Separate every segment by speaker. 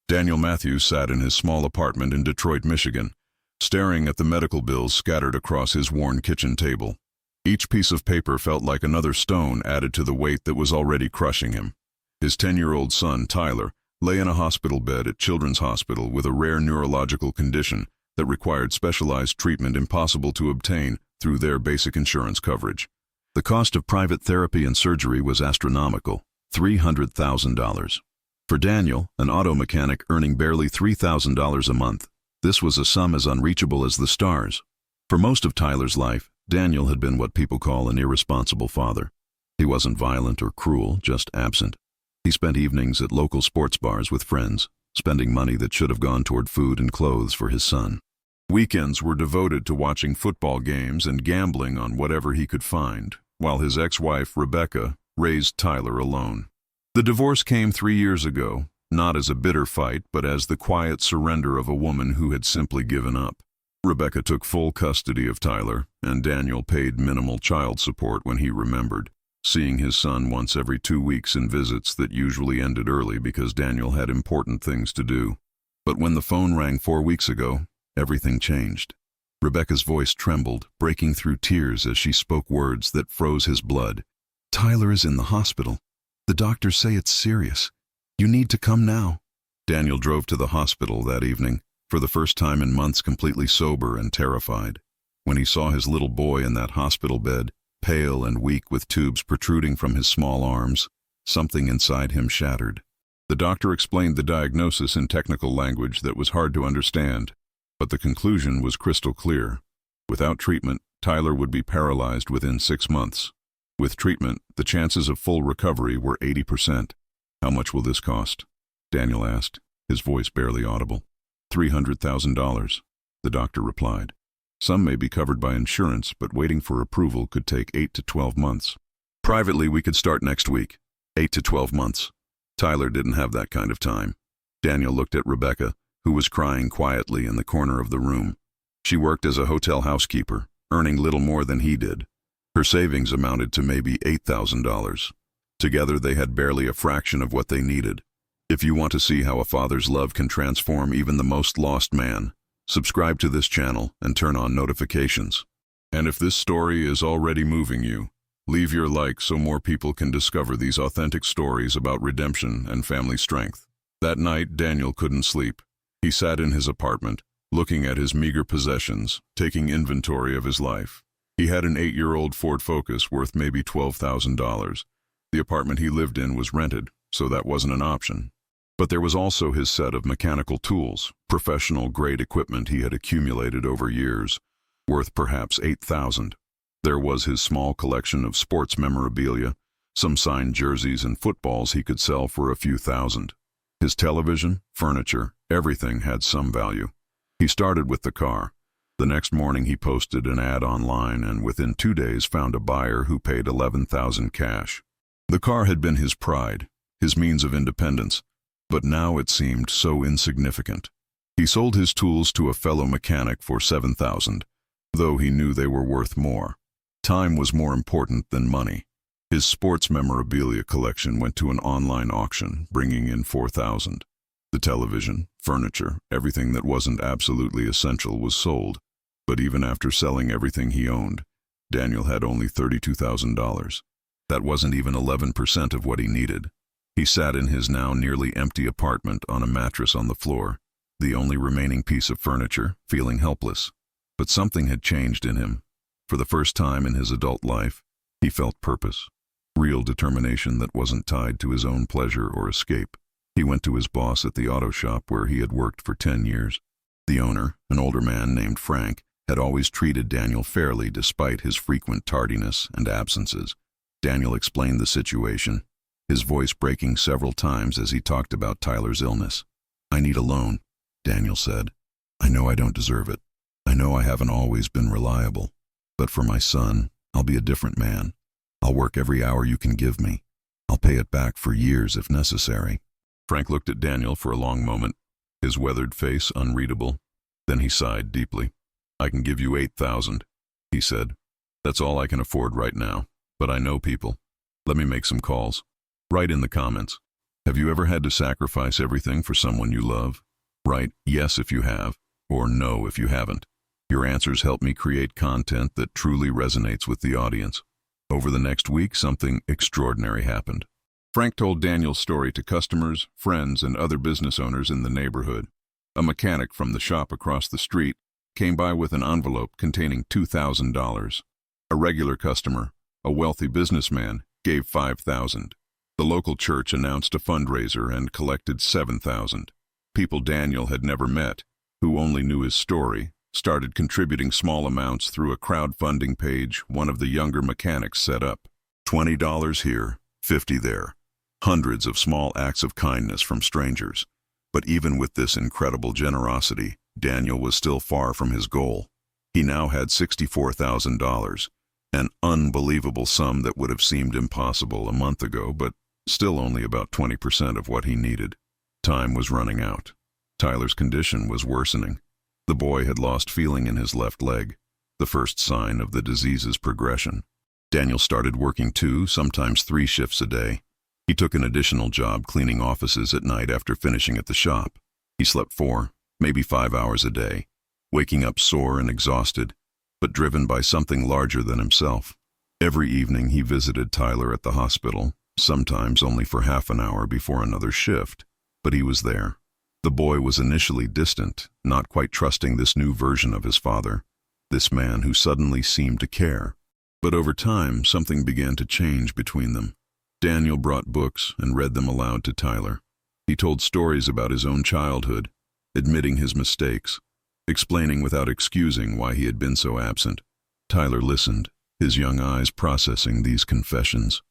Speaker 1: Daniel Matthews sat in his small apartment in Detroit, Michigan, staring at the medical bills scattered across his worn kitchen table. Each piece of paper felt like another stone added to the weight that was already crushing him. His 10-year-old son, Tyler, lay in a hospital bed at Children's Hospital with a rare neurological condition that required specialized treatment impossible to obtain through their basic insurance coverage. The cost of private therapy and surgery was astronomical, $300,000. For Daniel, an auto mechanic earning barely $3,000 a month, this was a sum as unreachable as the stars. For most of Tyler's life, Daniel had been what people call an irresponsible father. He wasn't violent or cruel, just absent. He spent evenings at local sports bars with friends, spending money that should have gone toward food and clothes for his son. Weekends were devoted to watching football games and gambling on whatever he could find, while his ex-wife, Rebecca, raised Tyler alone. The divorce came 3 years ago, not as a bitter fight, but as the quiet surrender of a woman who had simply given up. Rebecca took full custody of Tyler, and Daniel paid minimal child support when he remembered, seeing his son once every 2 weeks in visits that usually ended early because Daniel had important things to do. But when the phone rang 4 weeks ago, everything changed. Rebecca's voice trembled, breaking through tears as she spoke words that froze his blood. "Tyler is in the hospital. The doctors say it's serious. You need to come now." Daniel drove to the hospital that evening, for the first time in months completely sober and terrified. When he saw his little boy in that hospital bed, pale and weak with tubes protruding from his small arms, something inside him shattered. The doctor explained the diagnosis in technical language that was hard to understand, but the conclusion was crystal clear. Without treatment, Tyler would be paralyzed within 6 months. With treatment, the chances of full recovery were 80%. "How much will this cost?" Daniel asked, his voice barely audible. $300,000, the doctor replied. "Some may be covered by insurance, but waiting for approval could take 8 to 12 months. Privately, we could start next week. 8 to 12 months. Tyler didn't have that kind of time. Daniel looked at Rebecca, who was crying quietly in the corner of the room. She worked as a hotel housekeeper, earning little more than he did. Her savings amounted to maybe $8,000. Together, they had barely a fraction of what they needed. If you want to see how a father's love can transform even the most lost man, subscribe to this channel and turn on notifications. And if this story is already moving you, leave your like so more people can discover these authentic stories about redemption and family strength. That night, Daniel couldn't sleep. He sat in his apartment, looking at his meager possessions, taking inventory of his life. He had an 8-year-old Ford Focus worth maybe $12,000. The apartment he lived in was rented, so that wasn't an option. But there was also his set of mechanical tools, professional-grade equipment he had accumulated over years, worth perhaps $8,000. There was his small collection of sports memorabilia, some signed jerseys and footballs he could sell for a few thousand. His television, furniture, everything had some value. He started with the car. The next morning he posted an ad online and within 2 days found a buyer who paid $11,000 cash. The car had been his pride, his means of independence, but now it seemed so insignificant. He sold his tools to a fellow mechanic for $7,000, though he knew they were worth more. Time was more important than money. His sports memorabilia collection went to an online auction, bringing in $4,000. The television, furniture, everything that wasn't absolutely essential was sold. But even after selling everything he owned, Daniel had only $32,000. That wasn't even 11% of what he needed. He sat in his now nearly empty apartment on a mattress on the floor, the only remaining piece of furniture, feeling helpless. But something had changed in him. For the first time in his adult life, he felt purpose. Real determination that wasn't tied to his own pleasure or escape. He went to his boss at the auto shop where he had worked for 10 years. The owner, an older man named Frank, had always treated Daniel fairly despite his frequent tardiness and absences. Daniel explained the situation, his voice breaking several times as he talked about Tyler's illness. "I need a loan," Daniel said. "I know I don't deserve it. I know I haven't always been reliable. But for my son, I'll be a different man. I'll work every hour you can give me. I'll pay it back for years if necessary." Frank looked at Daniel for a long moment, his weathered face unreadable. Then he sighed deeply. "I can give you $8,000, he said. "That's all I can afford right now, but I know people. Let me make some calls. Write in the comments." Have you ever had to sacrifice everything for someone you love? Write yes if you have, or no if you haven't. Your answers help me create content that truly resonates with the audience. Over the next week, something extraordinary happened. Frank told Daniel's story to customers, friends, and other business owners in the neighborhood. A mechanic from the shop across the street came by with an envelope containing $2,000. A regular customer, a wealthy businessman, gave $5,000. The local church announced a fundraiser and collected $7,000. People Daniel had never met, who only knew his story, started contributing small amounts through a crowdfunding page one of the younger mechanics set up. $20 here, $50 there. Hundreds of small acts of kindness from strangers. But even with this incredible generosity, Daniel was still far from his goal. He now had $64,000, an unbelievable sum that would have seemed impossible a month ago, but still only about 20% of what he needed. Time was running out. Tyler's condition was worsening. The boy had lost feeling in his left leg, the first sign of the disease's progression. Daniel started working 2, sometimes 3 shifts a day. He took an additional job cleaning offices at night after finishing at the shop. He slept 4, maybe 5 hours a day, waking up sore and exhausted, but driven by something larger than himself. Every evening he visited Tyler at the hospital, sometimes only for half an hour before another shift, but he was there. The boy was initially distant, not quite trusting this new version of his father, this man who suddenly seemed to care. But over time, something began to change between them. Daniel brought books and read them aloud to Tyler. He told stories about his own childhood, admitting his mistakes, explaining without excusing why he had been so absent. Tyler listened, his young eyes processing these confessions.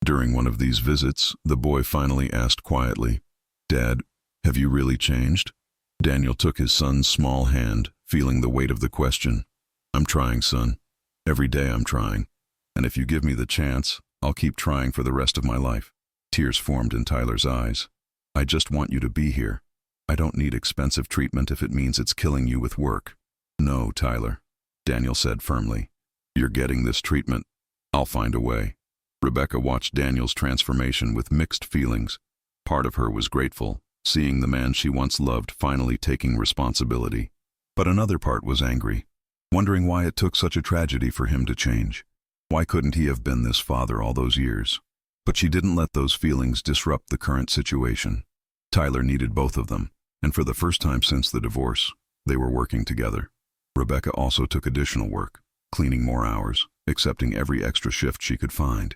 Speaker 1: During one of these visits, the boy finally asked quietly, "Dad, have you really changed?" Daniel took his son's small hand, feeling the weight of the question. "I'm trying, son. Every day I'm trying. And if you give me the chance, I'll keep trying for the rest of my life." Tears formed in Tyler's eyes. "I just want you to be here. I don't need expensive treatment if it means it's killing you with work." "No, Tyler," Daniel said firmly. "You're getting this treatment. I'll find a way." Rebecca watched Daniel's transformation with mixed feelings. Part of her was grateful, seeing the man she once loved finally taking responsibility. But another part was angry, wondering why it took such a tragedy for him to change. Why couldn't he have been this father all those years? But she didn't let those feelings disrupt the current situation. Tyler needed both of them, and for the first time since the divorce, they were working together. Rebecca also took additional work, cleaning more hours, accepting every extra shift she could find.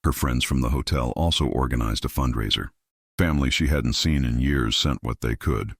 Speaker 1: Her friends from the hotel also organized a fundraiser. Family she hadn't seen in years sent what they could.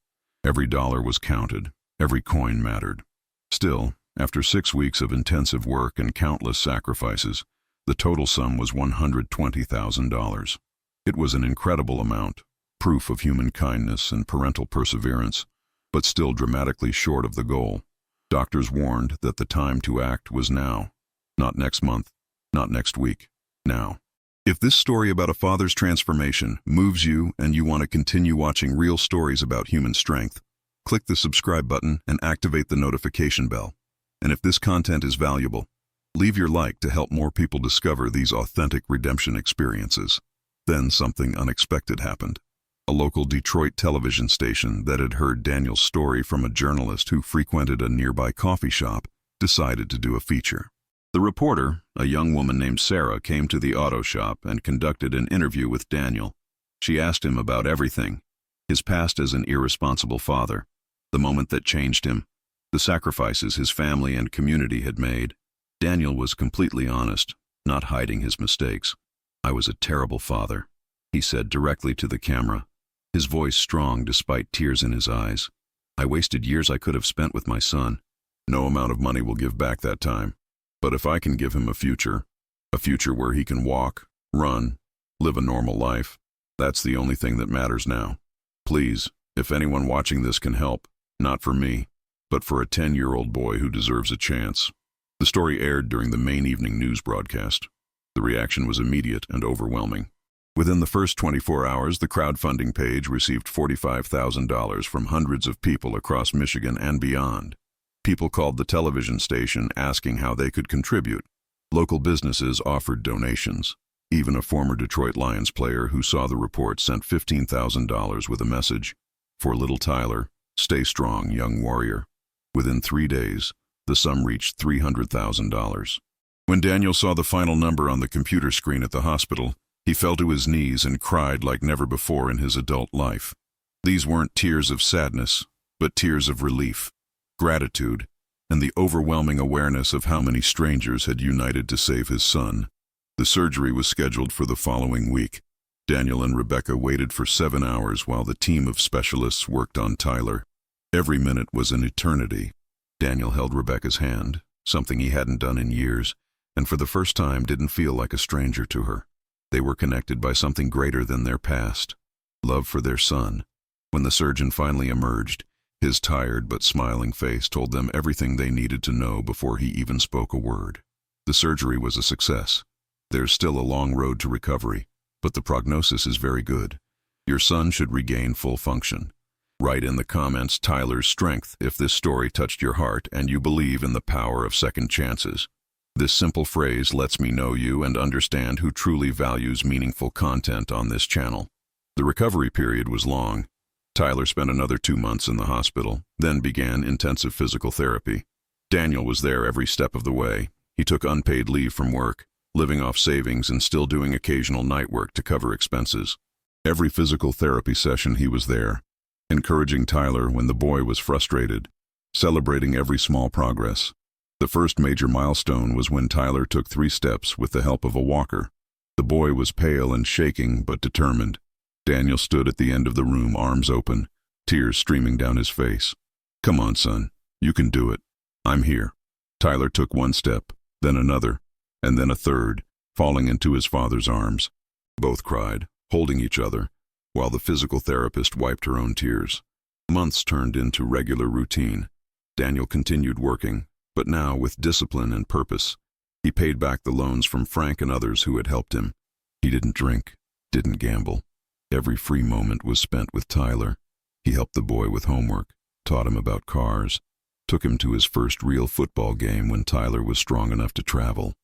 Speaker 1: Every dollar was counted, every coin mattered. Still, after 6 weeks of intensive work and countless sacrifices, the total sum was $120,000. It was an incredible amount, proof of human kindness and parental perseverance, but still dramatically short of the goal. Doctors warned that the time to act was now. Not next month, not next week, now. If this story about a father's transformation moves you and you want to continue watching real stories about human strength, click the subscribe button and activate the notification bell. And if this content is valuable, leave your like to help more people discover these authentic redemption experiences. Then something unexpected happened. A local Detroit television station that had heard Daniel's story from a journalist who frequented a nearby coffee shop decided to do a feature. The reporter, a young woman named Sarah, came to the auto shop and conducted an interview with Daniel. She asked him about everything: his past as an irresponsible father, the moment that changed him, the sacrifices his family and community had made. Daniel was completely honest, not hiding his mistakes. "I was a terrible father," he said directly to the camera, his voice strong despite tears in his eyes. "I wasted years I could have spent with my son. No amount of money will give back that time. But if I can give him a future where he can walk, run, live a normal life, that's the only thing that matters now. Please, if anyone watching this can help, not for me, but for a 10-year-old boy who deserves a chance." The story aired during the main evening news broadcast. The reaction was immediate and overwhelming. Within the first 24 hours, the crowdfunding page received $45,000 from hundreds of people across Michigan and beyond. People called the television station asking how they could contribute. Local businesses offered donations. Even a former Detroit Lions player who saw the report sent $15,000 with a message, "For little Tyler, stay strong, young warrior." Within 3 days, the sum reached $300,000. When Daniel saw the final number on the computer screen at the hospital, he fell to his knees and cried like never before in his adult life. These weren't tears of sadness, but tears of relief, gratitude, and the overwhelming awareness of how many strangers had united to save his son. The surgery was scheduled for the following week. Daniel and Rebecca waited for 7 hours while the team of specialists worked on Tyler. Every minute was an eternity. Daniel held Rebecca's hand, something he hadn't done in years, and for the first time didn't feel like a stranger to her. They were connected by something greater than their past, love for their son. When the surgeon finally emerged, his tired but smiling face told them everything they needed to know before he even spoke a word. The surgery was a success. There's still a long road to recovery, but the prognosis is very good. Your son should regain full function. Write in the comments Tyler's strength if this story touched your heart and you believe in the power of second chances. This simple phrase lets me know you and understand who truly values meaningful content on this channel. The recovery period was long. Tyler spent another 2 months in the hospital, then began intensive physical therapy. Daniel was there every step of the way. He took unpaid leave from work, living off savings and still doing occasional night work to cover expenses. Every physical therapy session he was there, encouraging Tyler when the boy was frustrated, celebrating every small progress. The first major milestone was when Tyler took 3 steps with the help of a walker. The boy was pale and shaking but determined. Daniel stood at the end of the room, arms open, tears streaming down his face. "Come on, son. You can do it. I'm here." Tyler took 1 step, then another, and then a third, falling into his father's arms. Both cried, holding each other, while the physical therapist wiped her own tears. Months turned into regular routine. Daniel continued working, but now with discipline and purpose. He paid back the loans from Frank and others who had helped him. He didn't drink, didn't gamble. Every free moment was spent with Tyler. He helped the boy with homework, taught him about cars, took him to his first real football game when Tyler was strong enough to travel.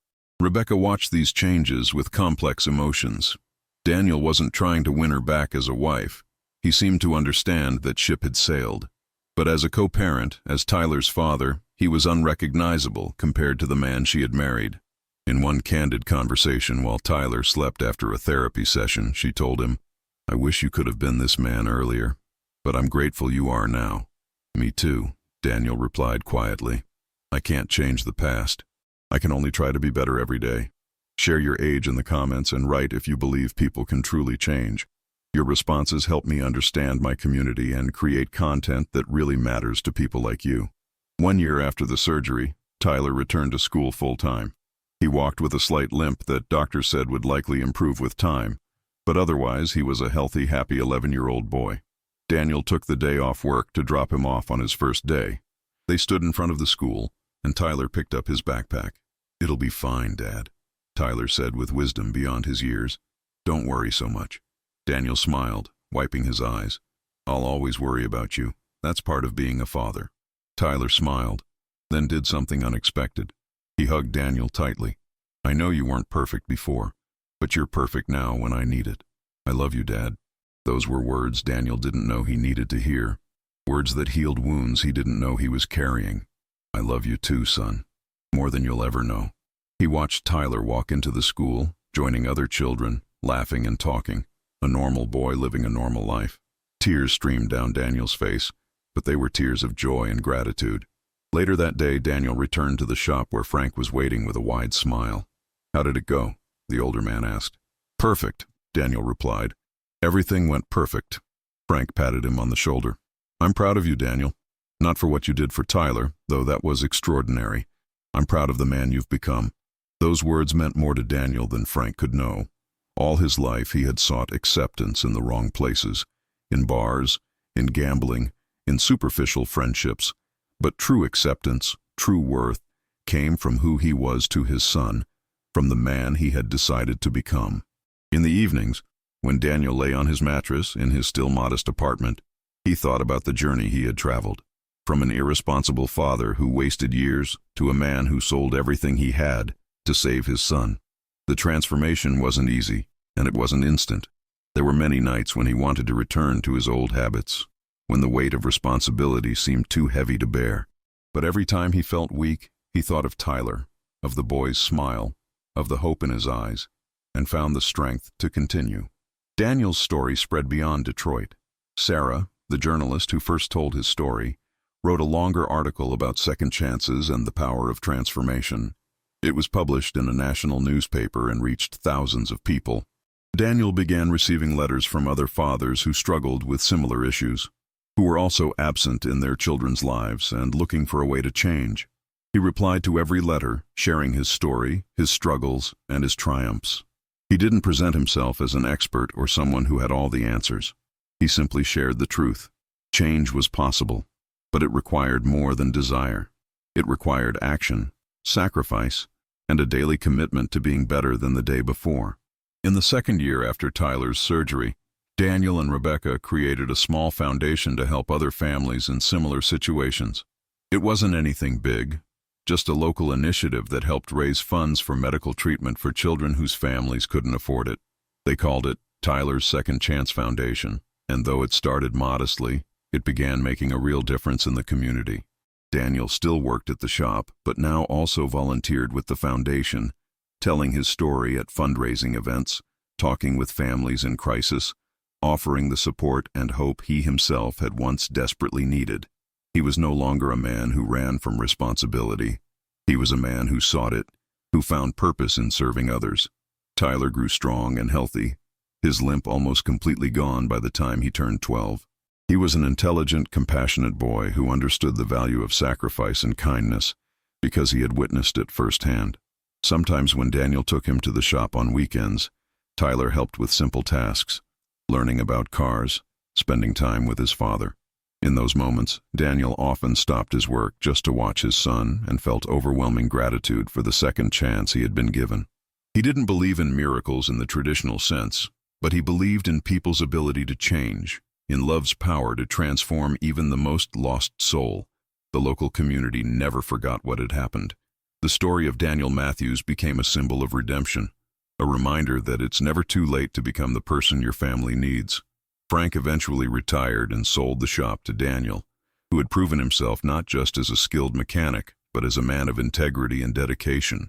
Speaker 1: Rebecca watched these changes with complex emotions. Daniel wasn't trying to win her back as a wife. He seemed to understand that ship had sailed. But as a co-parent, as Tyler's father, he was unrecognizable compared to the man she had married. In one candid conversation while Tyler slept after a therapy session, she told him, "I wish you could have been this man earlier, but I'm grateful you are now." "Me too," Daniel replied quietly. "I can't change the past. I can only try to be better every day." Share your age in the comments and write if you believe people can truly change. Your responses help me understand my community and create content that really matters to people like you. 1 year after the surgery, Tyler returned to school full-time. He walked with a slight limp that doctors said would likely improve with time, but otherwise he was a healthy, happy 11-year-old boy. Daniel took the day off work to drop him off on his first day. They stood in front of the school, and Tyler picked up his backpack. "It'll be fine, Dad," Tyler said with wisdom beyond his years. "Don't worry so much." Daniel smiled, wiping his eyes. "I'll always worry about you. That's part of being a father." Tyler smiled, then did something unexpected. He hugged Daniel tightly. "I know you weren't perfect before, but you're perfect now when I need it. I love you, Dad." Those were words Daniel didn't know he needed to hear. Words that healed wounds he didn't know he was carrying. "I love you too, son. More than you'll ever know." He watched Tyler walk into the school, joining other children, laughing and talking. A normal boy living a normal life. Tears streamed down Daniel's face, but they were tears of joy and gratitude. Later that day, Daniel returned to the shop where Frank was waiting with a wide smile. "How did it go?" the older man asked. "Perfect," Daniel replied. "Everything went perfect." Frank patted him on the shoulder. "I'm proud of you, Daniel. Not for what you did for Tyler, though that was extraordinary. I'm proud of the man you've become." Those words meant more to Daniel than Frank could know. All his life he had sought acceptance in the wrong places, in bars, in gambling, in superficial friendships. But true acceptance, true worth, came from who he was to his son, from the man he had decided to become. In the evenings, when Daniel lay on his mattress in his still modest apartment, he thought about the journey he had traveled. From an irresponsible father who wasted years to a man who sold everything he had to save his son. The transformation wasn't easy, and it wasn't instant. There were many nights when he wanted to return to his old habits, when the weight of responsibility seemed too heavy to bear. But every time he felt weak, he thought of Tyler, of the boy's smile, of the hope in his eyes, and found the strength to continue. Daniel's story spread beyond Detroit. Sarah, the journalist who first told his story, wrote a longer article about second chances and the power of transformation. It was published in a national newspaper and reached thousands of people. Daniel began receiving letters from other fathers who struggled with similar issues, who were also absent in their children's lives and looking for a way to change. He replied to every letter, sharing his story, his struggles, and his triumphs. He didn't present himself as an expert or someone who had all the answers. He simply shared the truth. Change was possible, but it required more than desire. It required action, sacrifice, and a daily commitment to being better than the day before. In the second year after Tyler's surgery, Daniel and Rebecca created a small foundation to help other families in similar situations. It wasn't anything big, just a local initiative that helped raise funds for medical treatment for children whose families couldn't afford it. They called it Tyler's Second Chance Foundation, and though it started modestly, it began making a real difference in the community. Daniel still worked at the shop, but now also volunteered with the foundation, telling his story at fundraising events, talking with families in crisis, offering the support and hope he himself had once desperately needed. He was no longer a man who ran from responsibility. He was a man who sought it, who found purpose in serving others. Tyler grew strong and healthy, his limp almost completely gone by the time he turned 12. He was an intelligent, compassionate boy who understood the value of sacrifice and kindness because he had witnessed it firsthand. Sometimes when Daniel took him to the shop on weekends, Tyler helped with simple tasks, learning about cars, spending time with his father. In those moments, Daniel often stopped his work just to watch his son and felt overwhelming gratitude for the second chance he had been given. He didn't believe in miracles in the traditional sense, but he believed in people's ability to change, in love's power to transform even the most lost soul. The local community never forgot what had happened. The story of Daniel Matthews became a symbol of redemption, a reminder that it's never too late to become the person your family needs. Frank eventually retired and sold the shop to Daniel, who had proven himself not just as a skilled mechanic, but as a man of integrity and dedication.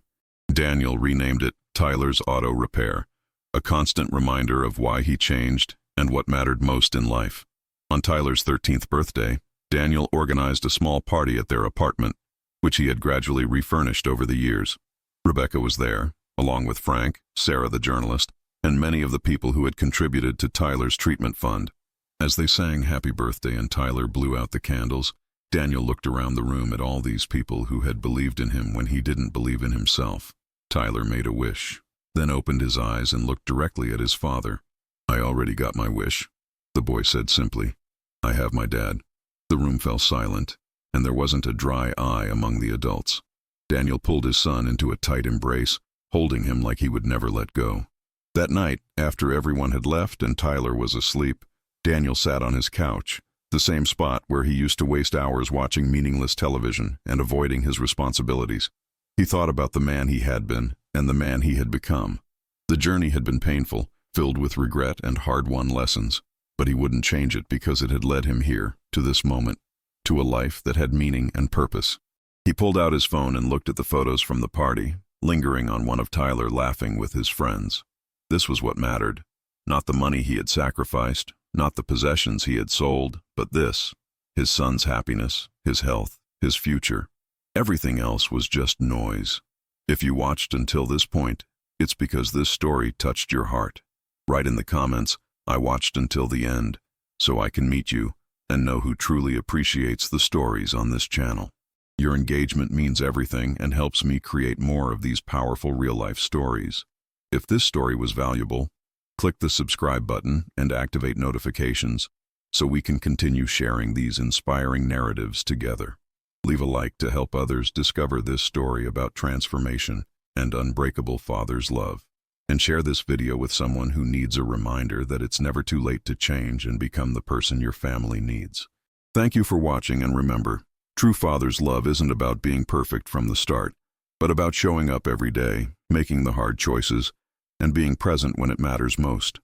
Speaker 1: Daniel renamed it Tyler's Auto Repair, a constant reminder of why he changed and what mattered most in life. On Tyler's 13th birthday, Daniel organized a small party at their apartment, which he had gradually refurnished over the years. Rebecca was there, along with Frank, Sarah the journalist, and many of the people who had contributed to Tyler's treatment fund. As they sang Happy Birthday and Tyler blew out the candles, Daniel looked around the room at all these people who had believed in him when he didn't believe in himself. Tyler made a wish, then opened his eyes and looked directly at his father. "I already got my wish," the boy said simply. "I have my dad." The room fell silent, and there wasn't a dry eye among the adults. Daniel pulled his son into a tight embrace, holding him like he would never let go. That night, after everyone had left and Tyler was asleep, Daniel sat on his couch, the same spot where he used to waste hours watching meaningless television and avoiding his responsibilities. He thought about the man he had been and the man he had become. The journey had been painful, filled with regret and hard-won lessons, but he wouldn't change it because it had led him here, to this moment, to a life that had meaning and purpose. He pulled out his phone and looked at the photos from the party, lingering on one of Tyler laughing with his friends. This was what mattered. Not the money he had sacrificed, not the possessions he had sold, but this, his son's happiness, his health, his future. Everything else was just noise. If you watched until this point, it's because this story touched your heart. Write in the comments, "I watched until the end," so I can meet you and know who truly appreciates the stories on this channel. Your engagement means everything and helps me create more of these powerful real-life stories. If this story was valuable, click the subscribe button and activate notifications so we can continue sharing these inspiring narratives together. Leave a like to help others discover this story about transformation and unbreakable father's love. And share this video with someone who needs a reminder that it's never too late to change and become the person your family needs. Thank you for watching, and remember, true father's love isn't about being perfect from the start, but but about showing up every day, making the hard choices, and being present when it matters most.